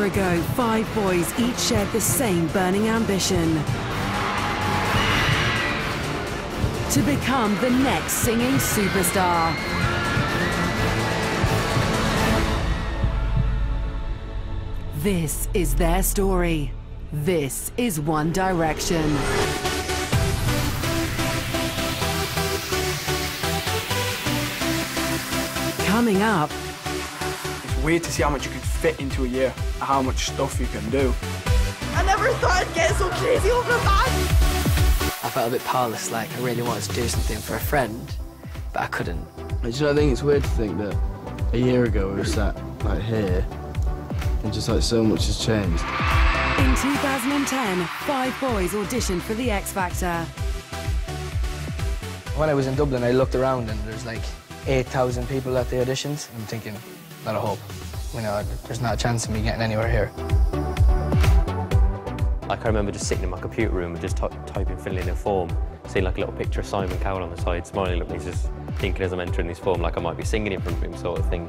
ago, 5 boys each shared the same burning ambition: to become the next singing superstar. This is their story. This is One Direction. Coming up. It's weird to see how much you can fit into a year, how much stuff you can do. I never thought I'd get so crazy over a band. I felt a bit powerless, like I really wanted to do something for a friend, but I couldn't. I think it's weird to think that a year ago we were sat like here, and just like so much has changed. In 2010, 5 boys auditioned for the X Factor. When I was in Dublin, I looked around and there's like 8,000 people at the auditions. I'm thinking, not a hope. You know, there's not a chance of me getting anywhere here. Like, I remember just sitting in my computer room and just typing, filling in a form, seeing like a little picture of Simon Cowell on the side, smiling at me, just thinking as I'm entering this form like I might be singing in front of him, sort of thing.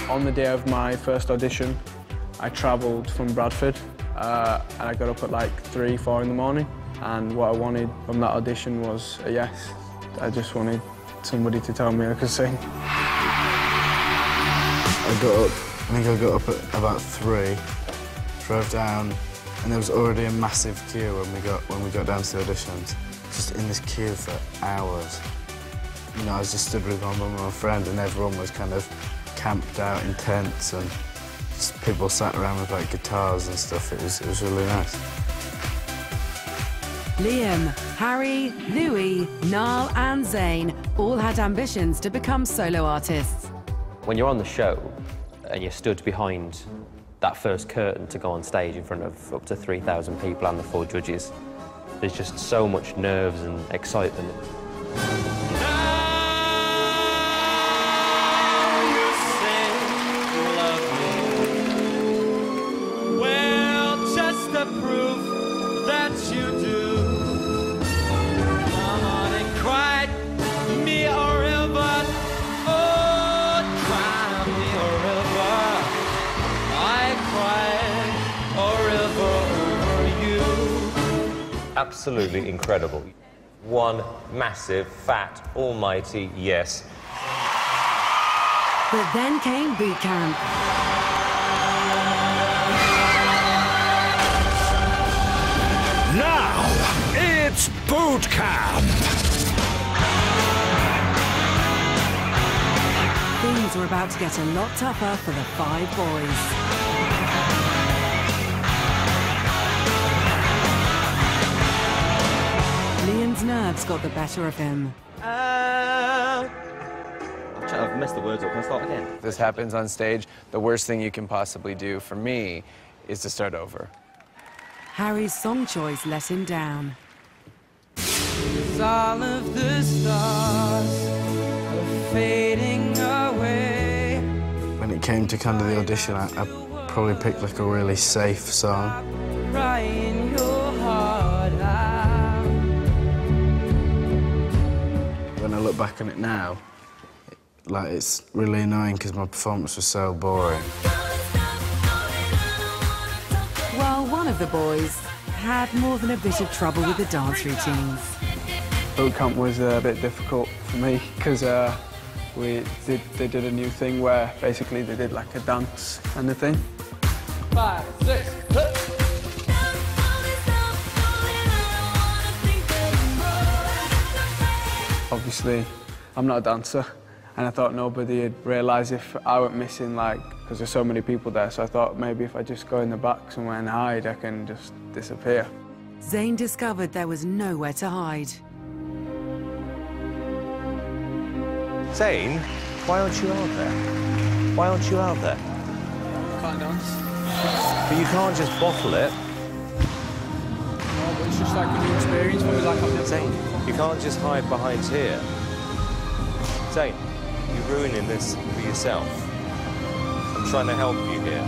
On the day of my first audition, I travelled from Bradford and I got up at like 3, 4 in the morning, and what I wanted from that audition was a yes. I just wanted somebody to tell me I could sing. I think I got up at about 3, drove down, and there was already a massive queue when we got down to the auditions. Just in this queue for hours. You know, I was just stood with my mum and my friend, and everyone was kind of camped out in tents, and just people sat around with like guitars and stuff. It was really nice. Liam, Harry, Louis, Niall and Zayn all had ambitions to become solo artists. When you're on the show and you're stood behind that first curtain to go on stage in front of up to 3,000 people and the 4 judges, there's just so much nerves and excitement. Absolutely incredible. One massive, fat, almighty yes. But then came boot camp. Now, it's boot camp! Things were about to get a lot tougher for the 5 boys. Liam's nerves got the better of him. I've messed the words up. Can I start again? This happens on stage. The worst thing you can possibly do for me is to start over. Harry's song choice let him down. All of the stars are fading away. When it came to kind of the audition, I probably picked like a really safe song. Crying your heart out. When I look back on it now, like, it's really annoying because my performance was so boring. While one of the boys had more than a bit of trouble with the dance routines. Boot camp was a bit difficult for me because they did a new thing where basically they did like a dance kind of thing. 5, 6, Obviously, I'm not a dancer, and I thought nobody would realise if I went missing, like, because there's so many people there, so I thought maybe if I just go in the back somewhere and hide, I can just disappear. Zayn discovered there was nowhere to hide. Zayn, why aren't you out there? Why aren't you out there? Can't dance. But you can't just bottle it. No, but it's just like a new experience for me, like I've never done before. You can't just hide behind here. Zayn, you're ruining this for yourself. I'm trying to help you here.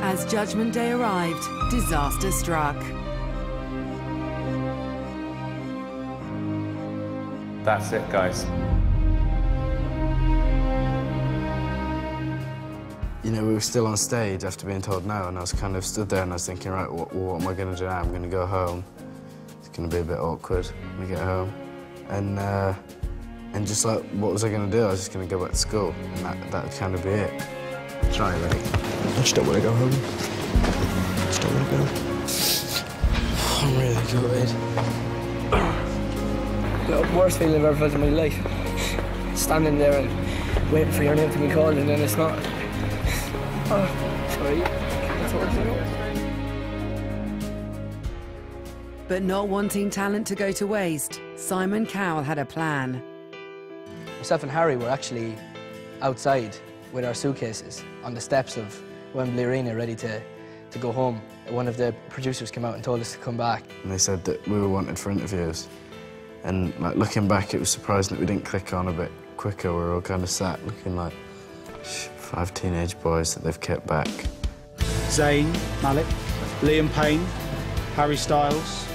As Judgment Day arrived, disaster struck. That's it, guys. you know, we were still on stage after being told no, and I was kind of stood there and I was thinking, right, what am I going to do now? I'm going to go home. It's going to be a bit awkward when I get home. And just like, what was I going to do? I was just going to go back to school, and that would kind of be it. Try, like, I just don't want to go home. I just don't want to go. I'm really gutted. The worst feeling I've ever felt in my life. Standing there and waiting for your name to be called, and then it's not. Oh, sorry. That's what But not wanting talent to go to waste, Simon Cowell had a plan. Myself and Harry were actually outside with our suitcases on the steps of Wembley Arena, ready to go home. One of the producers came out and told us to come back. And they said that we were wanted for interviews. And like, looking back, it was surprising that we didn't click on a bit quicker. We were all kind of sat looking like 5 teenage boys that they've kept back. Zayn Malik, Liam Payne, Harry Styles.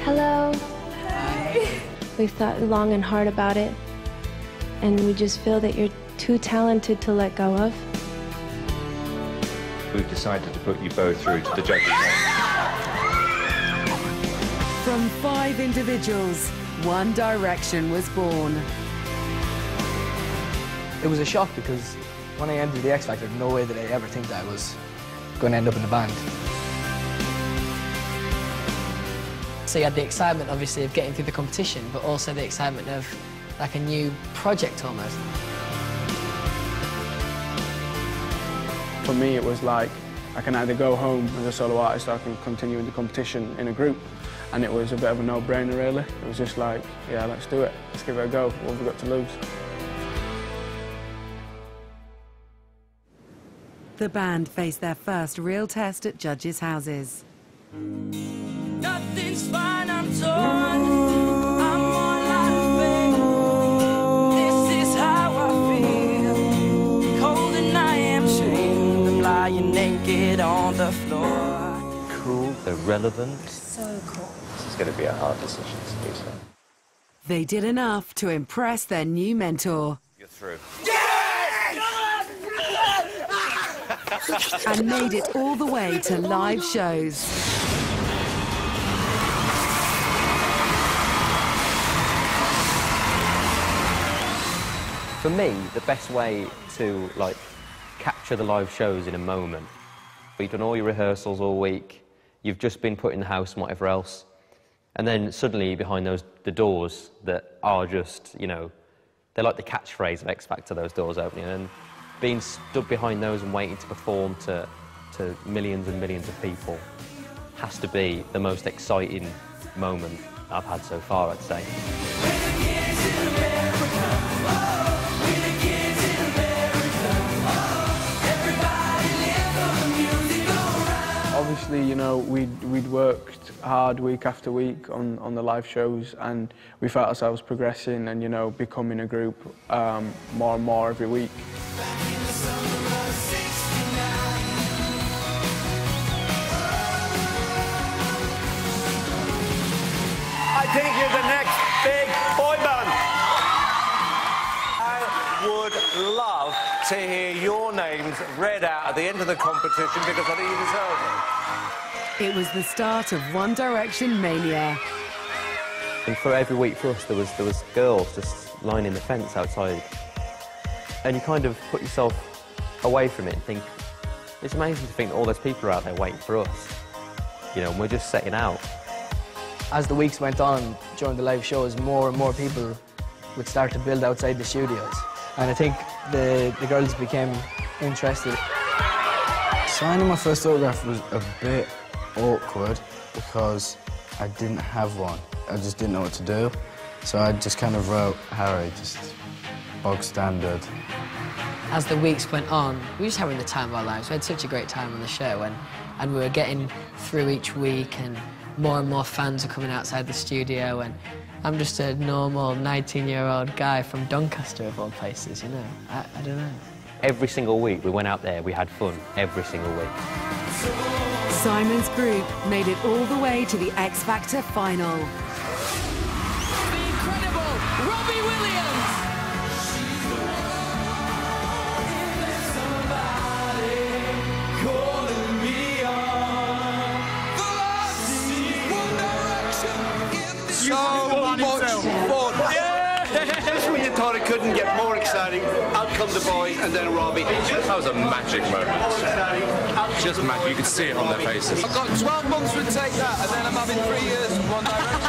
Hello. Hi. We've thought long and hard about it, and we just feel that you're too talented to let go of. We've decided to put you both through to the judges. From 5 individuals, One Direction was born. It was a shock because when I entered the X Factor, no way did I ever think that I was going to end up in the band. So you had the excitement, obviously, of getting through the competition, but also the excitement of like a new project almost. For me, it was like I can either go home as a solo artist or I can continue in the competition in a group. And it was a bit of a no-brainer, really. It was just like, yeah, let's do it. Let's give it a go. What have we got to lose? The band faced their first real test at judges' houses. Nothing's fine, I'm torn. I'm more like fake. This is how I feel. Cold and I am shamed. I'm lying naked on the floor. Cool, they're relevant. So cool. This is going to be a hard decision to do so. They did enough to impress their new mentor. You're through. And made it all the way to live shows. For me, the best way to capture the live shows in a moment, you've done all your rehearsals all week, you've just been put in the house and whatever else, and then suddenly behind the doors that are just, you know, they're like the catchphrase of X Factor, those doors opening, and being stood behind those and waiting to perform to millions and millions of people has to be the most exciting moment I've had so far, I'd say. Obviously, you know, we'd worked hard week after week on the live shows, and we felt ourselves progressing and, you know, becoming a group more and more every week. I think you're the next big boy band. I would love to hear your names read out at the end of the competition because I think you deserve it. It was the start of One Direction mania. And for every week for us, there was girls just lining the fence outside. And you kind of put yourself away from it and think, it's amazing to think that all those people are out there waiting for us. You know, and we're just setting out. As the weeks went on during the live shows, more and more people would start to build outside the studios. And I think the girls became interested. Signing my first autograph was a bit awkward because I didn't have one. I just didn't know what to do. So I just kind of wrote Harry, just bog standard. As the weeks went on, we were just having the time of our lives. We had such a great time on the show, and we were getting through each week, and more fans are coming outside the studio, and I'm just a normal 19-year-old guy from Doncaster, of all places, you know. I don't know. Every single week we went out there, we had fun, every single week. Simon's group made it all the way to the X Factor final. The incredible Robbie Williams. you thought it couldn't get more exciting, out come the boys and then Robbie. That was a magic moment. Just magic. You could see it on their faces. I've got 12 months would take that, and then I'm having 3 years in One Direction.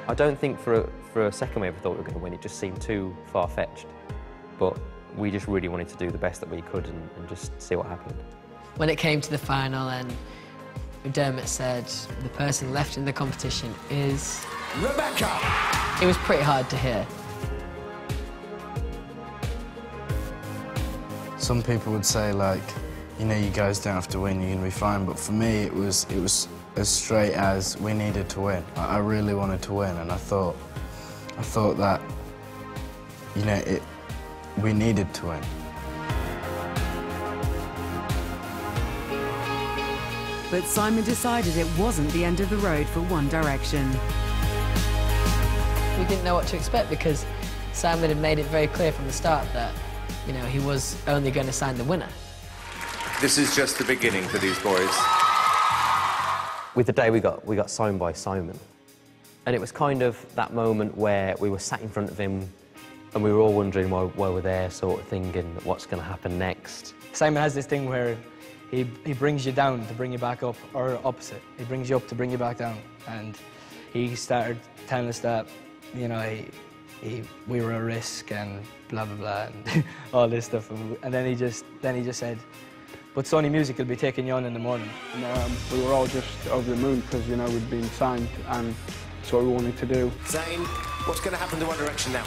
I don't think for a second we ever thought we were going to win. It just seemed too far-fetched. But we just really wanted to do the best that we could and just see what happened. When it came to the final and Dermot said the person left in the competition is... Rebecca! It was pretty hard to hear. Some people would say, like, you know, you guys don't have to win, you're going to be fine. But for me, it was as straight as we needed to win. I really wanted to win, and I thought that, you know, we needed to win. But Simon decided it wasn't the end of the road for One Direction. We didn't know what to expect because Simon had made it very clear from the start that, you know, he was only going to sign the winner. This is just the beginning for these boys. With the day we got signed by Simon. And it was kind of that moment where we were sat in front of him and we were all wondering why we're there, sort of thinking what's going to happen next. Simon has this thing where he brings you down to bring you back up, or opposite. He brings you up to bring you back down. And he started telling us that, you know, we were a risk and blah, blah, blah, and all this stuff. And then he just said, but Sony Music will be taking you on in the morning. And, we were all just over the moon because, you know, we'd been signed and that's what we wanted to do. Zayn, what's going to happen to One Direction now?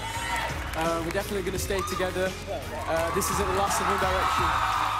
We're definitely going to stay together. This isn't the last of One Direction.